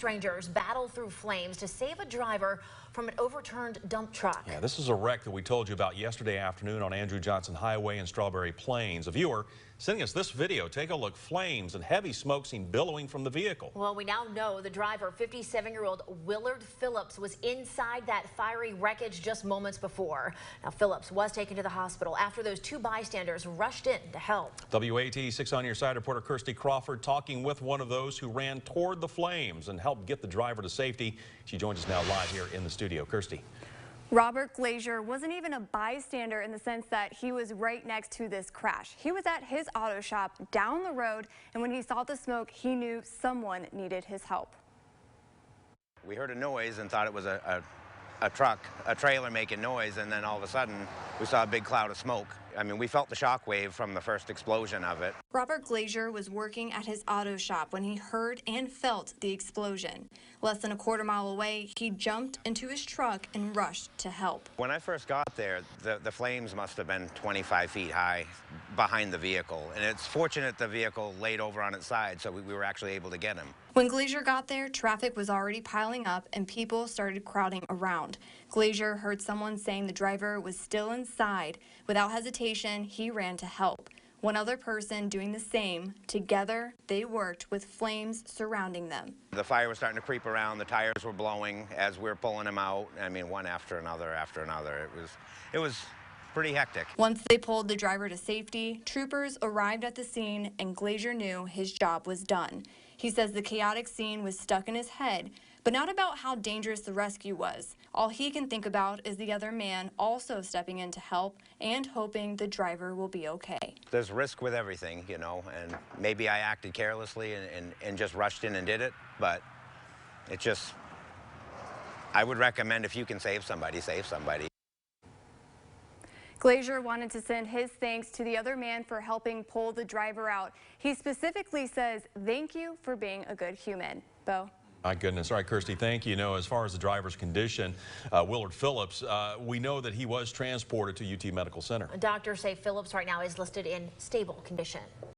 Rangers battle through flames to save a driver from an overturned dump truck. Yeah, this is a wreck that we told you about yesterday afternoon on Andrew Johnson Highway in Strawberry Plains. A viewer sending us this video. Take a look. Flames and heavy smoke seen billowing from the vehicle. Well, we now know the driver, 57-year-old Willard Phillips, was inside that fiery wreckage just moments before. Now, Phillips was taken to the hospital after those two bystanders rushed in to help. WATE 6 on Your Side reporter Kirsty Crawford talking with one of those who ran toward the flames and helped get the driver to safety. She joins us now live here in the studio. Kirsty. Robert Glazier wasn't even a bystander in the sense that he was right next to this crash. He was at his auto shop down the road, and when he saw the smoke, he knew someone needed his help. We heard a noise and thought it was a truck, a trailer making noise, and then all of a sudden we saw a big cloud of smoke. I mean, we felt the shock wave from the first explosion of it. Robert Glazier was working at his auto shop when he heard and felt the explosion. Less than a quarter mile away, he jumped into his truck and rushed to help. When I first got there, the flames must have been 25 feet high behind the vehicle. And it's fortunate the vehicle laid over on its side, so we were actually able to get him. When Glazier got there, traffic was already piling up and people started crowding around. Glazier heard someone saying the driver was still inside. Without hesitation, he ran to help. One other person doing the same. Together, they worked with flames surrounding them. The fire was starting to creep around. The tires were blowing as we were pulling him out. I mean, one after another after another. It was pretty hectic. Once they pulled the driver to safety, troopers arrived at the scene and Glazier knew his job was done. He says the chaotic scene was stuck in his head, but not about how dangerous the rescue was. All he can think about is the other man also stepping in to help and hoping the driver will be okay. There's risk with everything, you know, and maybe I acted carelessly and just rushed in and did it, but it just, I would recommend if you can save somebody, save somebody. Glazier wanted to send his thanks to the other man for helping pull the driver out. He specifically says, "Thank you for being a good human." Bo? My goodness. All right, Kirsty, thank you. You know, as far as the driver's condition, Willard Phillips, we know that he was transported to UT Medical Center. Doctors say Phillips right now is listed in stable condition.